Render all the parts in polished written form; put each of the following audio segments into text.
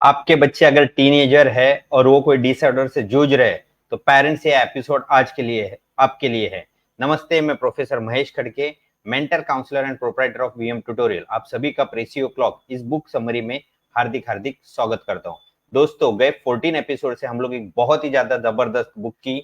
आपके बच्चे अगर टीनेजर है और वो कोई डिसऑर्डर से जूझ रहे हैं तो पेरेंट्स ये एपिसोड आज के लिए है, आपके लिए है। नमस्ते, मैं professor Mahesh Khadke, mentor counsellor and proprietor of VM tutorial, आप सभी का प्रेसियो क्लॉक इस बुक समरी में हार्दिक हार्दिक स्वागत करता हूँ। दोस्तों, गए 14 एपिसोड से हम लोग एक बहुत ही ज्यादा जबरदस्त बुक की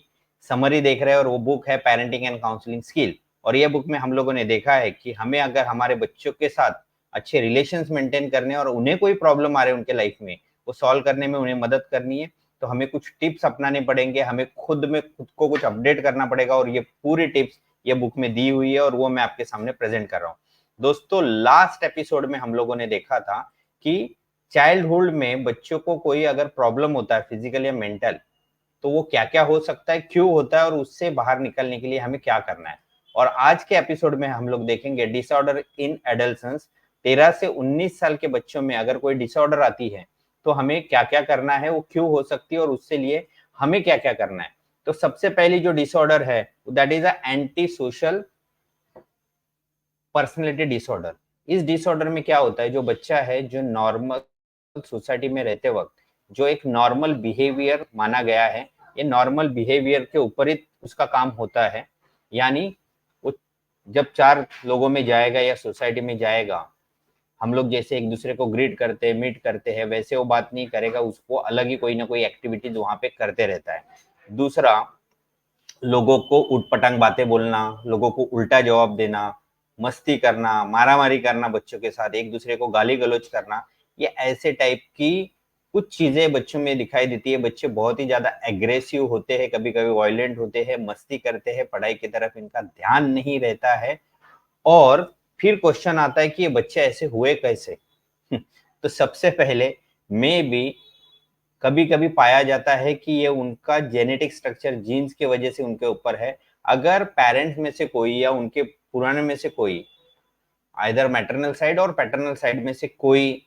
समरी देख रहे हैं और वो बुक है पेरेंटिंग एंड काउंसलिंग स्किल। और ये बुक में हम लोगों ने देखा है कि हमें अगर हमारे बच्चों के साथ अच्छे रिलेशंस मेंटेन करने और उन्हें कोई प्रॉब्लम आ रहे हैं उनके लाइफ में वो सॉल्व करने में उन्हें मदद करनी है, तो हमें कुछ टिप्स अपनाने पड़ेंगे, हमें खुद को कुछ अपडेट करना पड़ेगा और ये पूरी टिप्स ये बुक में दी हुई है और वो मैं आपके सामने प्रेजेंट कर रहा हूँ। दोस्तों, लास्ट एपिसोड में हम लोगों ने देखा था कि चाइल्डहुड में बच्चों को कोई अगर प्रॉब्लम होता है फिजिकल या मेंटल, तो वो क्या क्या हो सकता है, क्यों होता है और उससे बाहर निकलने के लिए हमें क्या करना है। और आज के एपिसोड में हम लोग देखेंगे डिसऑर्डर इन एडल्सन्स। 13 से 19 साल के बच्चों में अगर कोई डिसऑर्डर आती है तो हमें क्या क्या करना है, वो क्यों हो सकती है और उससे लिए हमें क्या क्या करना है। तो सबसे पहली जो डिसऑर्डर है that is a anti social personality disorder. इस डिसऑर्डर में क्या होता है, जो बच्चा है जो नॉर्मल सोसाइटी में रहते वक्त जो एक नॉर्मल बिहेवियर माना गया है, ये नॉर्मल बिहेवियर के ऊपर ही उसका काम होता है। यानी वो जब चार लोगों में जाएगा या सोसाइटी में जाएगा, हम लोग जैसे एक दूसरे को ग्रीट करते हैं, मीट करते हैं, वैसे वो बात नहीं करेगा, उसको अलग ही कोई ना कोई एक्टिविटीज वहां पे करते रहता है। दूसरा, लोगों को उटपटांग बातें बोलना, लोगों को उल्टा जवाब देना, मस्ती करना, मारामारी करना, बच्चों के साथ एक दूसरे को गाली गलौज करना, ये ऐसे टाइप की कुछ चीजें बच्चों में दिखाई देती है। बच्चे बहुत ही ज्यादा एग्रेसिव होते हैं, कभी कभी वायलेंट होते हैं, मस्ती करते हैं, पढ़ाई की तरफ इनका ध्यान नहीं रहता है। और फिर क्वेश्चन आता है कि ये बच्चे ऐसे हुए कैसे। तो सबसे पहले मे बी कभी कभी पाया जाता है कि ये उनका जेनेटिक स्ट्रक्चर जीन्स की वजह से उनके ऊपर है। अगर पेरेंट्स में से कोई या उनके पुराने में से कोई, आइदर मैटरनल साइड और पैटर्नल साइड में से कोई,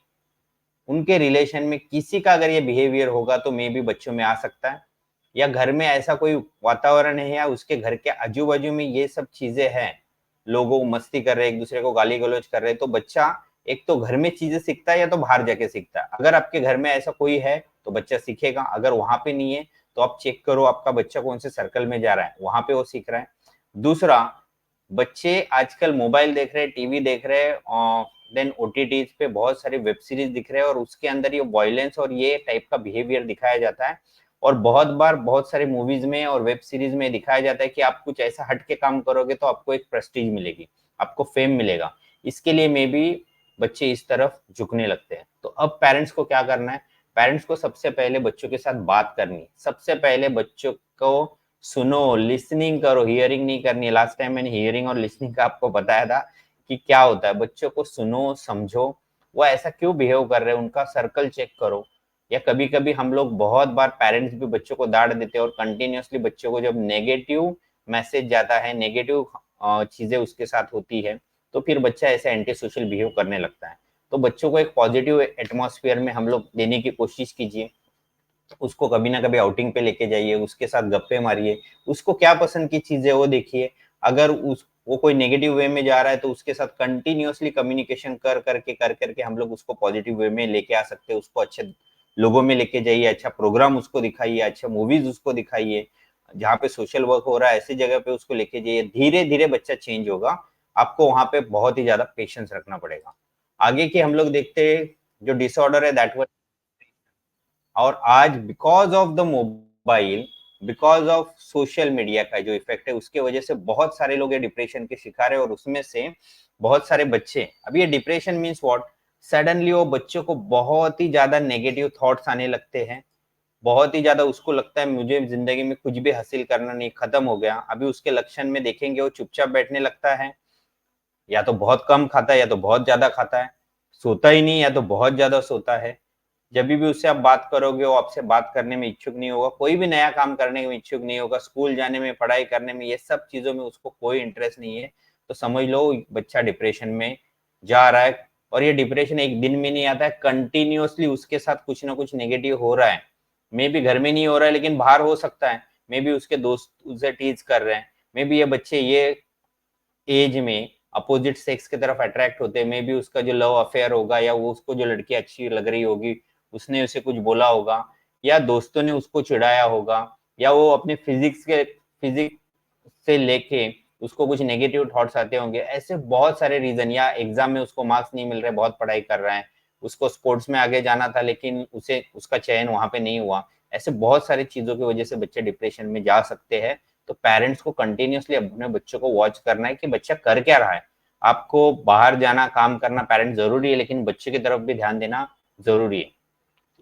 उनके रिलेशन में किसी का अगर ये बिहेवियर होगा तो मे बी बच्चों में आ सकता है। या घर में ऐसा कोई वातावरण है या उसके घर के आजू बाजू में ये सब चीजें हैं, लोगों मस्ती कर रहे हैं, एक दूसरे को गाली गलौज कर रहे हैं, तो बच्चा एक तो घर में चीजें सीखता है या तो बाहर जाके सीखता है। अगर आपके घर में ऐसा कोई है तो बच्चा सीखेगा, अगर वहां पे नहीं है तो आप चेक करो आपका बच्चा कौन से सर्कल में जा रहा है, वहां पे वो सीख रहा है। दूसरा, बच्चे आजकल मोबाइल देख रहे हैं, टीवी देख रहे हैं और देन ओटीटीज पे बहुत सारे वेब सीरीज दिख रहे हैं और उसके अंदर ये वायलेंस और ये टाइप का बिहेवियर दिखाया जाता है। और बहुत बार बहुत सारे मूवीज में और वेब सीरीज में दिखाया जाता है कि आप कुछ ऐसा हट के काम करोगे तो आपको एक प्रेस्टीज मिलेगी, आपको फेम मिलेगा। इसके लिए मे बी बच्चे इस तरफ झुकने लगते हैं। तो अब पेरेंट्स को क्या करना है, पेरेंट्स को सबसे पहले बच्चों के साथ बात करनी, सबसे पहले बच्चों को सुनो, लिसनिंग करो, हियरिंग नहीं करनी है। लास्ट टाइम मैंने हियरिंग और लिसनिंग का आपको बताया था कि क्या होता है। बच्चों को सुनो, समझो, वो ऐसा क्यों बिहेव कर रहे हैं, उनका सर्कल चेक करो। या कभी कभी हम लोग बहुत बार पेरेंट्स भी बच्चों को डांट देते हैं और कंटिन्यूअसली बच्चों को जब नेगेटिव मैसेज जाता है, नेगेटिव चीजें उसके साथ होती है, तो फिर बच्चा ऐसे एंटी सोशल बिहेव करने लगता है। तो बच्चों को एक पॉजिटिव एटमॉस्फेयर में हम लोग देने की कोशिश कीजिए। उसको कभी ना कभी आउटिंग पे लेके जाइए, उसके साथ गप्पे मारिए, उसको क्या पसंद की चीजें वो देखिए। अगर उस वो कोई नेगेटिव वे में जा रहा है तो उसके साथ कंटिन्यूअसली कम्युनिकेशन कर करके हम लोग उसको पॉजिटिव वे में लेके आ सकते हैं। उसको अच्छे लोगों में लेके जाइए, अच्छा प्रोग्राम उसको दिखाइए, अच्छा मूवीज उसको दिखाइए, जहाँ पे सोशल वर्क हो रहा है ऐसी जगह पे उसको लेके जाइए। धीरे धीरे बच्चा चेंज होगा। आपको वहां पे बहुत ही ज्यादा पेशेंस रखना पड़ेगा। आगे की हम लोग देखते हैं जो डिसऑर्डर है दैट। और आज because of the mobile, because of social media का जो इफेक्ट है उसके वजह से बहुत सारे लोग ये डिप्रेशन के शिकार है। और उसमें से बहुत सारे बच्चे, अब ये डिप्रेशन मीन्स व्हाट, सडनली वो बच्चों को बहुत ही ज्यादा नेगेटिव थॉट्स आने लगते हैं। बहुत ही ज्यादा उसको लगता है मुझे जिंदगी में कुछ भी हासिल करना नहीं, खत्म हो गया। अभी उसके लक्षण में देखेंगे वो चुपचाप बैठने लगता है, या तो बहुत कम खाता है या तो बहुत ज्यादा खाता है, सोता ही नहीं या तो बहुत ज्यादा सोता है। जब भी उससे आप बात करोगे वो आपसे बात करने में इच्छुक नहीं होगा, कोई भी नया काम करने में इच्छुक नहीं होगा, स्कूल जाने में, पढ़ाई करने में, ये सब चीजों में उसको कोई इंटरेस्ट नहीं है। तो समझ लो बच्चा डिप्रेशन में जा रहा है। और ये डिप्रेशन एक दिन में नहीं आता है, कंटिन्यूअसली उसके साथ कुछ ना कुछ नेगेटिव हो रहा है। मे बी घर में नहीं हो रहा है लेकिन बाहर हो सकता है, मे बी उसके दोस्त उसे टीज कर रहे हैं, मे बी ये बच्चे ये एज में अपोजिट सेक्स की तरफ अट्रैक्ट होते हैं, मे बी उसका जो लव अफेयर होगा या वो उसको जो लड़की अच्छी लग रही होगी उसने उसे कुछ बोला होगा, या दोस्तों ने उसको चिढ़ाया होगा, या वो अपने फिजिक्स से लेके उसको कुछ नेगेटिव थॉट्स आते होंगे। ऐसे बहुत सारे रीजन, या एग्जाम में उसको मार्क्स नहीं मिल रहे, बहुत पढ़ाई कर रहा है, उसको स्पोर्ट्स में आगे जाना था लेकिन उसे उसका चयन वहां पे नहीं हुआ। ऐसे बहुत सारी चीजों की वजह से बच्चे डिप्रेशन में जा सकते हैं। तो पेरेंट्स को कंटिन्यूअसली अपने बच्चों को वॉच करना है कि बच्चा कर क्या रहा है। आपको बाहर जाना, काम करना पेरेंट्स जरूरी है, लेकिन बच्चे की तरफ भी ध्यान देना जरूरी है।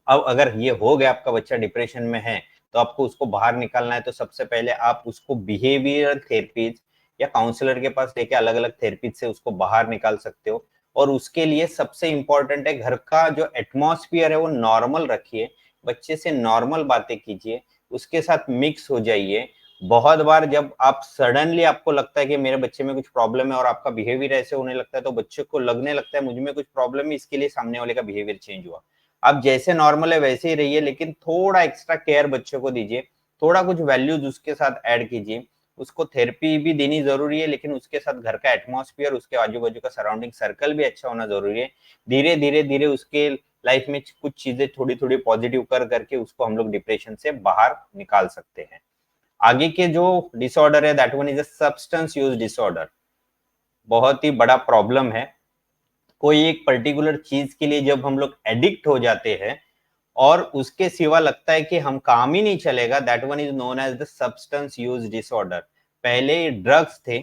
अब अगर ये हो गया आपका बच्चा डिप्रेशन में है, तो आपको उसको बाहर निकालना है, तो सबसे पहले आप उसको बिहेवियरल थेरेपीज या काउंसलर के पास लेके अलग अलग थेरेपीज से उसको बाहर निकाल सकते हो। और उसके लिए सबसे इंपॉर्टेंट है, घर का जो एटमॉस्फेयर है वो नॉर्मल रखिए, बच्चे से नॉर्मल बातें कीजिए, उसके साथ मिक्स हो जाइए। बहुत बार जब आप सडनली आपको लगता है कि मेरे बच्चे में कुछ प्रॉब्लम है और आपका बिहेवियर ऐसे होने लगता है, तो बच्चे को लगने लगता है मुझ में कुछ प्रॉब्लम है, इसके लिए सामने वाले का बिहेवियर चेंज हुआ। आप जैसे नॉर्मल है वैसे ही रहिए, लेकिन थोड़ा एक्स्ट्रा केयर बच्चे को दीजिए, थोड़ा कुछ वैल्यूज उसके साथ ऐड कीजिए। उसको थेरेपी भी देनी जरूरी है, लेकिन उसके साथ घर का एटमॉस्फेयर, उसके आजू बाजू का सराउंडिंग सर्कल भी अच्छा होना जरूरी है। धीरे धीरे धीरे उसके लाइफ में कुछ चीजें थोड़ी थोड़ी पॉजिटिव कर करके उसको हम लोग डिप्रेशन से बाहर निकाल सकते हैं। आगे के जो डिसऑर्डर है, that one is a substance use disorder. बहुत ही बड़ा प्रॉब्लम है। कोई एक पर्टिकुलर चीज के लिए जब हम लोग एडिक्ट हो जाते हैं और उसके सिवा लगता है कि हम काम ही नहीं चलेगा, that one is known as the substance use disorder. पहले ड्रग्स थे,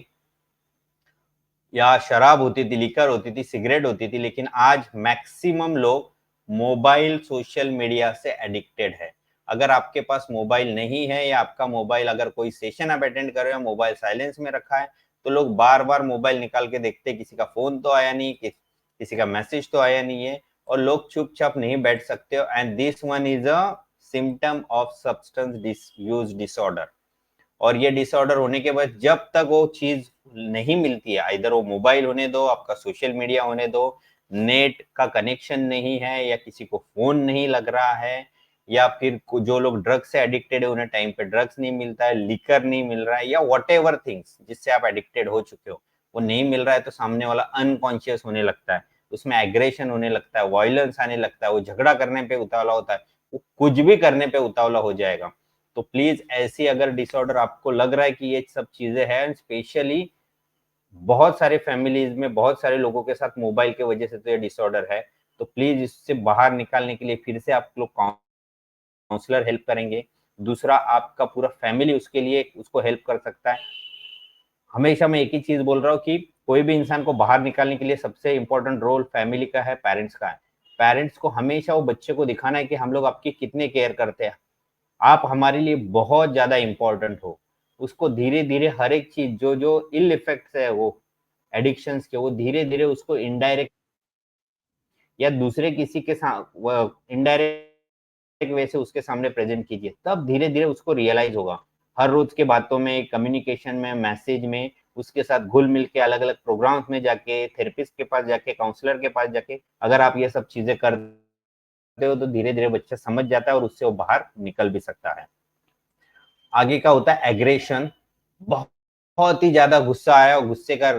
या शराब होती थी, लिकर होती थी, सिगरेट होती थी, लेकिन आज मैक्सिमम लोग मोबाइल, सोशल मीडिया से एडिक्टेड है। अगर आपके पास मोबाइल नहीं है, या आपका मोबाइल, अगर कोई सेशन आप अटेंड कर रहे हो, मोबाइल साइलेंस में रखा है, तो लोग बार बार मोबाइल निकाल के देखते, किसी का फोन तो आया नहीं, किसी का मैसेज तो आया नहीं है, और लोग चुपचाप नहीं बैठ सकते हो। And this one is a symptom of substance use disorder. और ये डिसऑर्डर होने के बाद जब तक वो चीज नहीं मिलती है, इधर वो मोबाइल होने दो, आपका सोशल मीडिया होने दो, नेट का कनेक्शन नहीं है, या किसी को फोन नहीं लग रहा है, या फिर जो लोग ड्रग्स से एडिक्टेड है उन्हें टाइम पे ड्रग्स नहीं मिलता है, लिकर नहीं मिल रहा है, या वट एवर थिंग्स जिससे आप एडिक्टेड हो चुके हो वो नहीं मिल रहा है, तो सामने वाला अनकॉन्शियस होने लगता है, उसमें एग्रेशन होने लगता है, वायलेंस आने लगता है, वो झगड़ा करने पे उतावला होता है, वो कुछ भी करने पे उतावला हो जाएगा। तो प्लीज ऐसी अगर डिसऑर्डर आपको लग रहा है कि ये सब चीजें हैं, स्पेशली बहुत सारे फैमिलीज में बहुत सारे लोगों के साथ मोबाइल के वजह से तो ये डिसऑर्डर है, तो प्लीज इससे बाहर निकालने के लिए फिर से आप लोग काउंसलर हेल्प करेंगे। दूसरा, आपका पूरा फैमिली उसके लिए उसको हेल्प कर सकता है। हमेशा मैं एक ही चीज बोल रहा हूँ कि कोई भी इंसान को बाहर निकालने के लिए सबसे इंपॉर्टेंट रोल फैमिली का है, पेरेंट्स का है। पेरेंट्स को हमेशा वो बच्चे को दिखाना है कि हम लोग आपकी कितने केयर करते हैं, आप हमारे लिए बहुत ज्यादा इंपॉर्टेंट हो। उसको धीरे धीरे हर एक चीज, जो जो इल इफेक्ट्स है वो एडिक्शंस के, वो धीरे धीरे उसको इनडायरेक्ट या दूसरे किसी के साथ इनडायरेक्ट वे से उसके सामने प्रेजेंट कीजिए, तब धीरे धीरे उसको रियलाइज होगा। हर रोज के बातों में, कम्युनिकेशन में, मैसेज में उसके साथ घुल मिल के, अलग अलग प्रोग्राम्स में जाके, थेरेपिस्ट के पास जाके, काउंसलर के पास जाके अगर आप ये सब चीजें करते हो, तो धीरे धीरे बच्चा समझ जाता है और उससे वो बाहर निकल भी सकता है। आगे का होता है एग्रेशन। बहुत ही ज्यादा गुस्सा आया और गुस्से का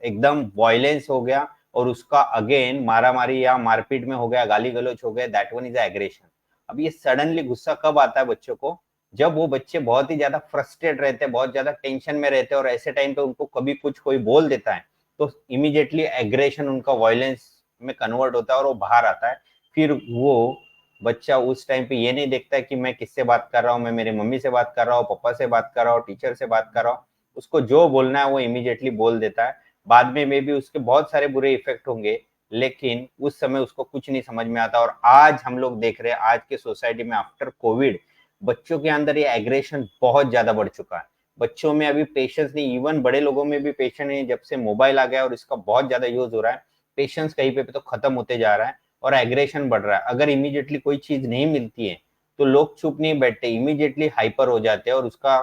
एकदम वायलेंस हो गया, और उसका अगेन मारा मारी या मारपीट में हो गया, गाली गलौज हो गया, दैट वन इज एग्रेशन। अब ये सडनली गुस्सा कब आता है बच्चों को? जब वो बच्चे बहुत ही ज्यादा फ्रस्ट्रेट रहते हैं, बहुत ज्यादा टेंशन में रहते हैं, और ऐसे टाइम पे उनको कभी कुछ कोई बोल देता है, तो इमीडिएटली एग्रेशन उनका वायलेंस में कन्वर्ट होता है और वो बाहर आता है। फिर वो बच्चा उस टाइम पे ये नहीं देखता है कि मैं किससे बात कर रहा हूँ, मैं मेरी मम्मी से बात कर रहा हूँ, पापा से बात कर रहा हूँ, टीचर से बात कर रहा हूँ। उसको जो बोलना है वो इमीडिएटली बोल देता है। बाद में मे भी उसके बहुत सारे बुरे इफेक्ट होंगे, लेकिन उस समय उसको कुछ नहीं समझ में आता। और आज हम लोग देख रहे हैं, आज के सोसाइटी में आफ्टर कोविड बच्चों के अंदर ये एग्रेशन बहुत ज्यादा बढ़ चुका है। बच्चों में अभी पेशेंस नहीं, इवन बड़े लोगों में भी पेशेंस नहीं। जब से मोबाइल आ गया और इसका बहुत ज्यादा यूज हो रहा है, पेशेंस कहीं पे तो खत्म होते जा रहा है और एग्रेशन बढ़ रहा है। अगर इमीडिएटली कोई चीज नहीं मिलती है, तो लोग चुप नहीं बैठते, इमीडिएटली हाइपर हो जाते हैं, और उसका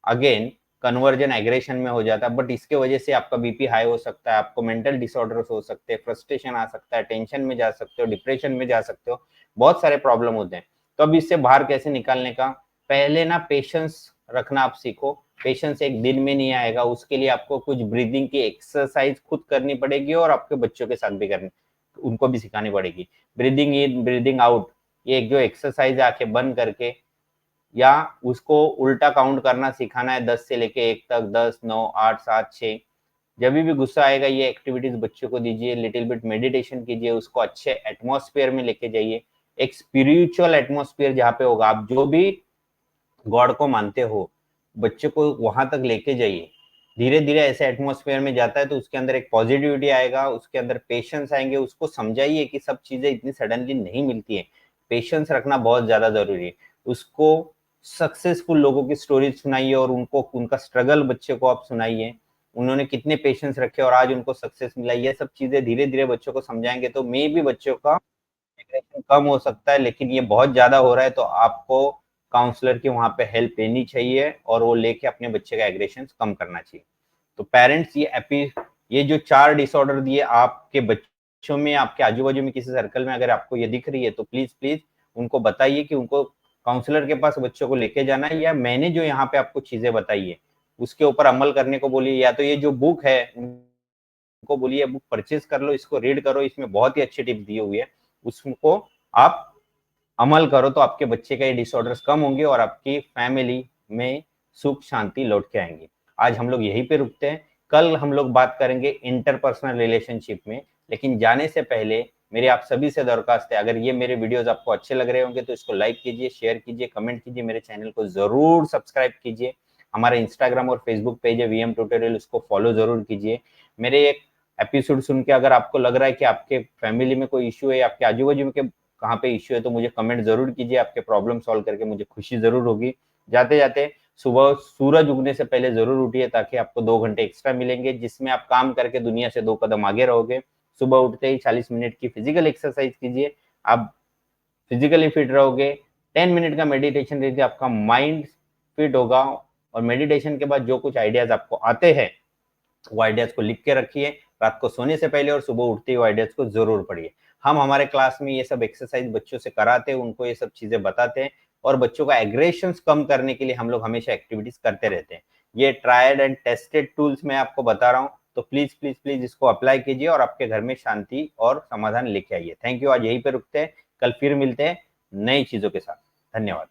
अगेन कन्वर्जन एग्रेशन में हो जाता है। बट इसके वजह से आपका बीपी हाई हो सकता है, आपको मेंटल डिसऑर्डर्स हो सकते हैं, फ्रस्ट्रेशन आ सकता है, टेंशन में जा सकते हो, डिप्रेशन में जा सकते हो, बहुत सारे प्रॉब्लम होते हैं। तो अब इससे बाहर कैसे निकालने का? पहले ना पेशेंस रखना आप सीखो। पेशेंस एक दिन में नहीं आएगा, उसके लिए आपको कुछ ब्रीदिंग की एक्सरसाइज खुद करनी पड़ेगी और आपके बच्चों के साथ भी करनी। उनको भी सिखानी पड़ेगी। ब्रीदिंग इन ब्रीदिंग आउट, ये एक जो एक्सरसाइज है आंखें बंद करके, या उसको उल्टा काउंट करना सिखाना है 10 से लेके 1 तक, 10, 9, 8, 7, 6। जब भी गुस्सा आएगा ये एक्टिविटीज बच्चों को दीजिए, लिटिल बिट मेडिटेशन कीजिए, उसको अच्छे एटमॉस्फेयर में लेके जाइए, एक स्पिरिचुअल एटमॉस्फेयर जहाँ पे होगा, आप जो भी गॉड को मानते हो बच्चे को वहां तक लेके जाइए। धीरे धीरे ऐसे एटमॉस्फेयर में जाता है तो उसके अंदर एक पॉजिटिविटी आएगा, उसके अंदर पेशेंस आएंगे। उसको समझाइए कि सब चीजें इतनी सडनली नहीं मिलती है, पेशेंस रखना बहुत ज्यादा जरूरी है। उसको सक्सेसफुल लोगों की स्टोरी सुनाइए और उनको उनका स्ट्रगल बच्चे को आप सुनाइए, उन्होंने कितने पेशेंस रखे और आज उनको सक्सेस मिला। ये सब चीजें धीरे धीरे बच्चों को समझाएंगे तो मे भी बच्चों का एग्रेशन कम हो सकता है, लेकिन ये बहुत ज्यादा हो रहा है तो आपको काउंसलर की वहां पे हेल्प लेनी चाहिए और वो लेके अपने बच्चे का एग्रेशन कम करना चाहिए। तो पेरेंट्स ये जो 4 डिसऑर्डर दिए आपके बच्चों में, आपके आजू बाजू में किसी सर्कल में अगर आपको ये दिख रही है तो प्लीज प्लीज उनको बताइए कि उनको काउंसलर के पास बच्चों को लेके जाना है, या मैंने जो यहाँ पे आपको चीजें बताई है उसके ऊपर अमल करने को बोलिए, या तो ये जो बुक है उनको बोलिए बुक परचेज कर लो, इसको रीड करो, इसमें बहुत ही अच्छी टिप्स दी हुई है, उसको आप अमल करो तो आपके बच्चे का ये डिसऑर्डर्स कम होंगे और आपकी फैमिली में सुख शांति लौट के आएंगे। आज हम लोग यहीं पे रुकते हैं, कल हम लोग बात करेंगे इंटरपर्सनल रिलेशनशिप में। लेकिन जाने से पहले मेरी आप सभी से दरखास्त है, अगर ये मेरे वीडियोस आपको अच्छे लग रहे होंगे तो इसको लाइक कीजिए, शेयर कीजिए, कमेंट कीजिए, मेरे चैनल को जरूर सब्सक्राइब कीजिए। हमारा इंस्टाग्राम और फेसबुक पेज है वीएम ट्यूटोरियल, उसको फॉलो जरूर कीजिए। मेरे एक एपिसोड सुन के अगर आपको लग रहा है कि आपके फैमिली में कोई इश्यू है, आपके आजू बाजू में कहाँ पे इश्यू है, तो मुझे कमेंट जरूर कीजिए, आपके प्रॉब्लम सॉल्व करके मुझे खुशी जरूर होगी। जाते जाते सुबह सूरज उगने से पहले जरूर उठिए ताकि आपको 2 घंटे एक्स्ट्रा मिलेंगे जिसमें आप काम करके दुनिया से 2 कदम आगे रहोगे। सुबह उठते ही 40 मिनट की फिजिकल एक्सरसाइज कीजिए, आप फिजिकली फिट रहोगे। 10 मिनट का मेडिटेशन कीजिए, आपका माइंड फिट होगा। और मेडिटेशन के बाद जो कुछ आइडियाज आपको आते हैं वो आइडियाज को लिख के रखिए, रात को सोने से पहले और सुबह उठते ही आइडियाज को जरूर पढ़िए। हम हमारे क्लास में ये सब एक्सरसाइज बच्चों से कराते हैं, उनको ये सब चीजें बताते हैं और बच्चों का एग्रेशन कम करने के लिए हम लोग हमेशा एक्टिविटीज करते रहते हैं। ये ट्राइड एंड टेस्टेड टूल्स मैं आपको बता रहा हूँ, तो प्लीज प्लीज प्लीज इसको अप्लाई कीजिए और आपके घर में शांति और समाधान लेके आइए। थैंक यू, आज यहीं पे रुकते हैं, कल फिर मिलते हैं नई चीजों के साथ। धन्यवाद।